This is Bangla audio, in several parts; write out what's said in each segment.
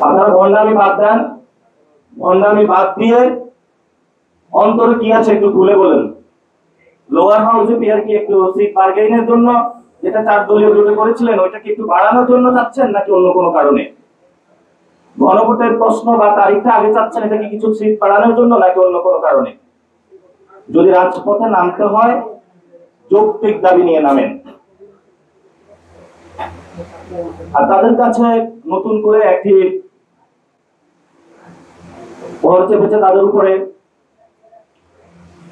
আপনারা ভণ্ডামি বাদ দেন, ভণ্ডামি বাদ দিয়ে অন্তরে কি আছে একটু খুলে বলেন। লোয়ার হাউসে পিয়ার কি একটু সিট বার্গেইনের জন্য, যেটা 4 দলীয় জোটে করেছিলেন, ওইটা কি একটু বাড়ানোর জন্য চাচ্ছেন নাকি অন্য কোনো কারণে? গণভোটের প্রশ্ন বা তারিখটা আগে চাচ্ছেন, এটা কি কিছু সিট বাড়ানোর জন্য নাকি অন্য কোনো কারণে? যদি রাজপথে নামতে হয় যৌক্তিক দাবি নিয়ে নামেন। আর তাদের কাছে নতুন করে একটি ভর চেপেছে তাদের উপরে।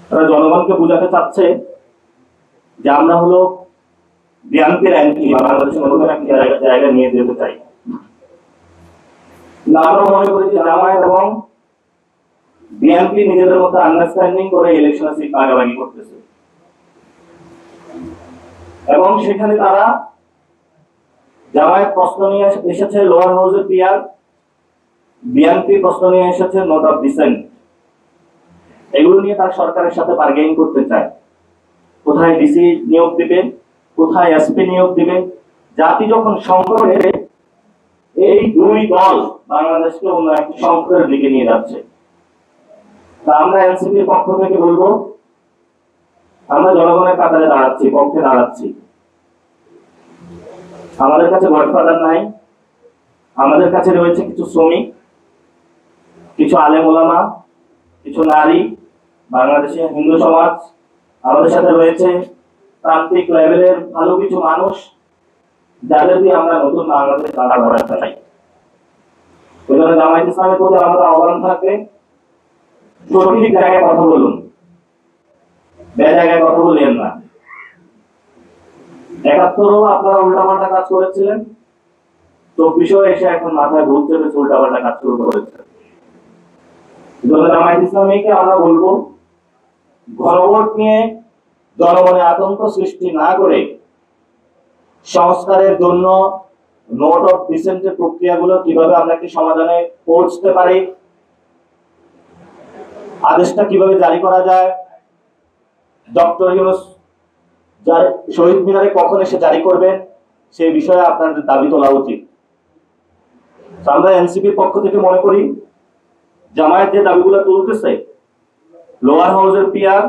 তারা জনগণকে বোঝাতে চাচ্ছে যে আমরা হলো বিএনপির অ্যান্টি, বাংলাদেশের নতুন একটি জায়গা নিয়ে যেতে চাই। আমরা মনে করি যে জামায়াত এবং বিএনপি নিজেদের মধ্যে আন্ডারস্ট্যান্ডিং করে ইলেকশনে সিট ভাগাভাগি করতেছে এবং সেখানে তারা জামায়াত প্রশ্ন নিয়ে এসেছে লোয়ার হাউসের পিয়ার, বিএনপি প্রশ্ন নিয়ে এসেছে নোট অফ ডিসেন্ট। এগুলো নিয়ে তার সরকারের সাথে বার্গেইন করতে চায়। কোথায় ডিসি নিয়োগ দিবে, কোথায় এসপি নিয়োগ দিবে। জাতি যখন সংকটে, এই দুই দল বাংলাদেশকে অন্য একটি সংকটের দিকে নিয়ে যাচ্ছে। তা আমরা এনসিপির পক্ষ থেকে বলবো, আমরা জনগণের কাতারে দাঁড়াচ্ছি, পক্ষে দাঁড়াচ্ছি। আমাদের কাছে গডফাদার নাই, আমাদের কাছে রয়েছে কিছু শ্রমিক, কিছু আলেম ওলামা, কিছু নারী, বাংলাদেশের হিন্দু সমাজ, আমাদের সাথে রয়েছে প্রান্তিক লেভেলের ভালো কিছু মানুষ, যাদের দিয়ে আমরা নতুন বাংলাদেশ দাঁড়া করাতে চাই। ওই জন্য জামায়াত ইসলামের প্রতি আমাদের আহ্বান থাকবে, সঠিক জায়গায় কথা বলুন, জায়গায় কথা বললেন না। ৭১ও আপনারা উল্টাপাল্টা কাজ করেছিলেন, ২৪ও এসে এখন মাথায় ভূত চেপে উল্টাপাল্টা কাজ শুরু করেছে। জামায়াত ইসলামীকে আমরা বলবো, গণভোট নিয়ে জনমনে আতঙ্ক সৃষ্টি না করে সংস্কারের জন্য নোট অফ ডিসেন্টের প্রক্রিয়াগুলো কিভাবে আমরা একটি সমাধানে পৌঁছতে পারি, আদেশটা কিভাবে জারি করা যায়, ডক্টর ইউনূস শহীদ মিনারে কখন এসে জারি করবেন, সেই বিষয়ে আপনাদের দাবি তোলা উচিত। আমরা এনসিপির পক্ষ থেকে মনে করি জামায়াত যে দাবিগুলো তুলতেছে, লোয়ার হাউসের পিয়ার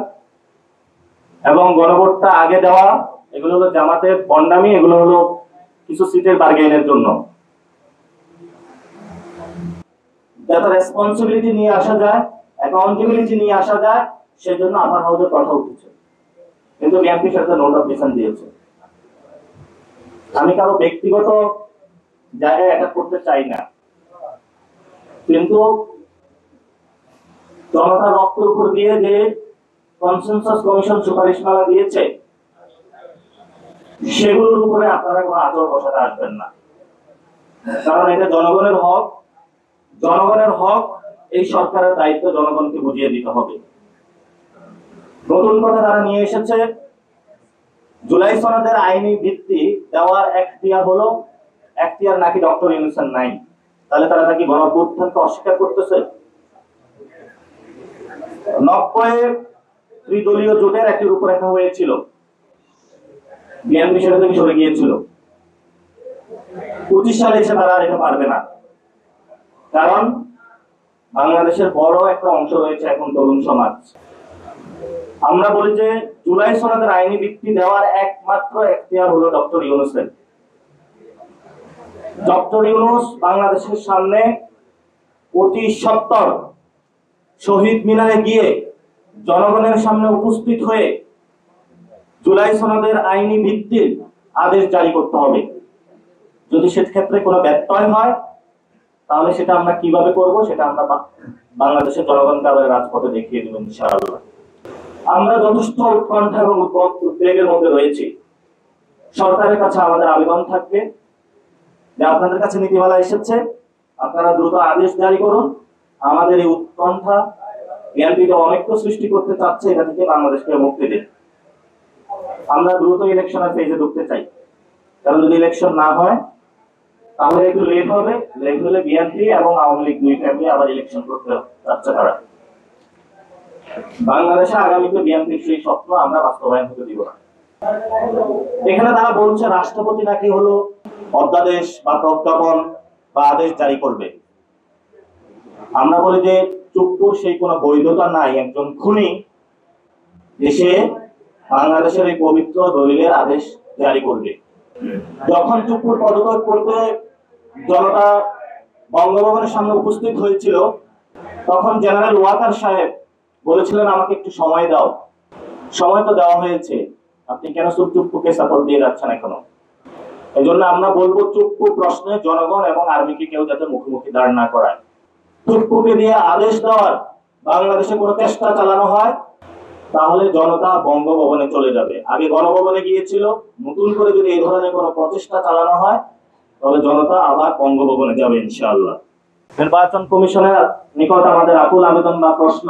এবং গণভোটটা আগে দেওয়া, এগুলো হলো জামাতের ভণ্ডামি, এগুলো হলো কিছু সিটের বার্গেইনের জন্য। যাতে রেসপন্সিবিলিটি নিয়ে আসা যায়, অ্যাকাউন্টেবিলিটি নিয়ে আসা যায়, সেজন্য আপার হাউসের কথা উঠেছে। কিন্তু বিএনপির সাথে নোট অফ ডিসেন্ট দিয়েছে। আমি কারো ব্যক্তিগত জায়গায় অ্যাটাক করতে চাই না, কিন্তু জনতার রক্তের উপর দিয়ে যে কনসেনসাস কমিশন সুপারিশমালা দিয়েছে, সেগুলোর উপরে আপনারা কোনো আচর বসাতে আসবেন না। কারণ এটা জনগণের হক, জনগণের হক, এই সরকারের দায়িত্ব জনগণকে বুঝিয়ে দিতে হবে। নতুন কথা তারা নিয়ে এসেছে, জুলাই সনদের আইনি ভিত্তি দেওয়ার এখতিয়ার হলো, এখতিয়ার নাকি ডক্টর ইউনূসের নাই। তাহলে তারা নাকি গণঅভ্যুত্থানকে অস্বীকার করতেছে। ৯০ ত্রিদলীয় জোটের একটি রূপরেখা হয়েছিল, বিএনপি সেটা থেকে সরে গিয়েছিল। ২৫ সালে এসে তারা আর এটা পারবে না, কারণ বাংলাদেশের বড় একটা অংশ রয়েছে এখন তরুণ সমাজ। আমরা বলি যে জুলাই সনদের আইনি ভিত্তি দেওয়ার একমাত্র এখতিয়ার হলো ডক্টর ইউনূসের। ডক্টর ইউনূস বাংলাদেশের সামনে অতি সত্বর শহীদ মিনারে গিয়ে জনগণের সামনে উপস্থিত হয়ে জুলাই সনদের আইনি ভিত্তির আদেশ জারি করতে হবে। যদি সেক্ষেত্রে কোনো ব্যত্যয় হয়, তাহলে সেটা আমরা কিভাবে করব, সেটা আমরা বাংলাদেশের জনগণকে আমাদের রাজপথে দেখিয়ে দেব ইনশাআল্লাহ। আমরা যথেষ্ট উৎকণ্ঠা এবং উদ্বেগের মধ্যে রয়েছি। সরকারের কাছে আমাদের আবেদন থাকবে যে আপনাদের কাছে নীতিমালা এসেছে, আপনারা দ্রুত আদেশ জারি করুন। আমাদের এই উৎকণ্ঠা, বিএনপিকে অনৈক্য সৃষ্টি করতে চাচ্ছে, এটা থেকে বাংলাদেশকে মুক্তি দিন। আমরা দ্রুত ইলেকশনের ফেজে ঢুকতে চাই, কারণ যদি ইলেকশন না হয় তাহলে একটু লেট হবে। লেট হলে বিএনপি এবং আওয়ামী লীগ দুই ফ্যামিলি আবার ইলেকশন করতে যাচ্ছে। তারা বাংলাদেশে আগামীতে বিএনপির সেই স্বপ্ন আমরা বাস্তবায়ন হতে দিব না। এখানে তারা বলছে রাষ্ট্রপতি নাকি হলো অধ্যাদেশ বা প্রজ্ঞাপন বা আদেশ জারি করবে। আমরা বলি যে চুপ্পুর সেই কোনো বৈধতা নাই, একজন খুনি দেশে বাংলাদেশের এই পবিত্র দলিলের আদেশ জারি করবে। যখন চুপ্পুর পদত্যাগ করতে জনতা বঙ্গভবনের সামনে উপস্থিত হয়েছিল, তখন জেনারেল ওয়াকার সাহেব বলেছিলেন আমাকে একটু সময় দাও। সময় তো দেওয়া হয়েছে, আপনি কেন চুপ্পুকে সাপোর্ট দিয়ে যাচ্ছেন এখনো? এই জন্য আমরা বলবো চুপ্পু প্রশ্নে জনগণ এবং আর্মিকে কেউ যাতে মুখোমুখি দাঁড় না করায়। চুপ্পুকে দিয়ে আদেশ দেওয়ার বাংলাদেশে কোনো চেষ্টা চালানো হয় তাহলে জনতা বঙ্গভবনে চলে যাবে। আগে গণভবনে গিয়েছিল, নতুন করে যদি এই ধরনের কোনো প্রচেষ্টা চালানো হয় তবে জনতা আবার বঙ্গভবনে যাবে ইনশাআল্লাহ। নির্বাচন কমিশনের নিকট আমাদের আকুল আবেদন বা প্রশ্ন,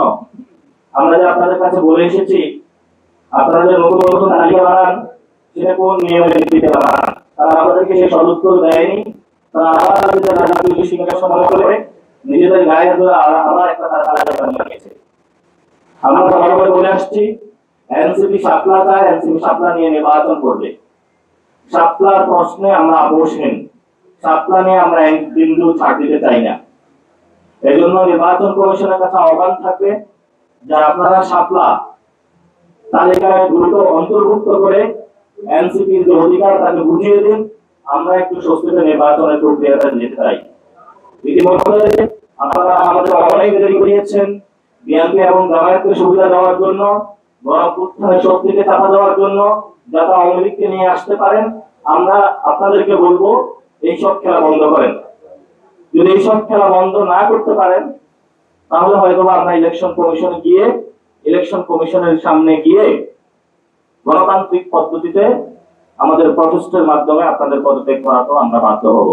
আমরা যে আপনাদের কাছে বলে এসেছি আপনারা যে নতুন নতুন তালিকা বানান সেটা কোন নিয়মের ভিত্তিতে বানান? তারা আমাদেরকে সেই সদুত্তর দেয়নি। তারা আবার রাজনৈতিক সিংহাসন মনে করে নিজেদের গায়ে ধরে আবার একটা তালিকা বানিয়ে নিয়েছে। আমরা ভালো করে বলে আসছি, এনসিপি শাপলা চায়, এনসিপি শাপলা নিয়ে নির্বাচন করবে। শাপলার প্রশ্নে আমরা আপোষহীন, শাপলা নিয়ে আমরা এক বিন্দু ছাড় দিতে চাই না। এই জন্য নির্বাচন কমিশনের কাছে আহ্বান থাকবে যে আপনারা শাপলা তালিকায় দ্রুত অন্তর্ভুক্ত করে এনসিপির যে অধিকার তাকে বুঝিয়ে দিন, আমরা একটু স্বস্তিতে নির্বাচনের প্রক্রিয়াটা যেতে চাই। ইতিমধ্যে আপনারা আমাদের অনেক দেরি করিয়েছেন বিএনপি এবং জামায়াতকে সুবিধা দেওয়ার জন্য, গণঅভ্যুত্থানের শক্তিকে চাপা দেওয়ার জন্য, যাতে আওয়ামী লীগকে নিয়ে আসতে পারেন। আমরা আপনাদেরকে বলবো এইসব খেলা বন্ধ করেন। যদি এইসব খেলা বন্ধ না করতে পারেন তাহলে হয়তো আমরা ইলেকশন কমিশনের সামনে গিয়ে গণতান্ত্রিক পদ্ধতিতে আমাদের প্রটেস্টের মাধ্যমে আপনাদের পদত্যাগ করাতেও আমরা বাধ্য হব।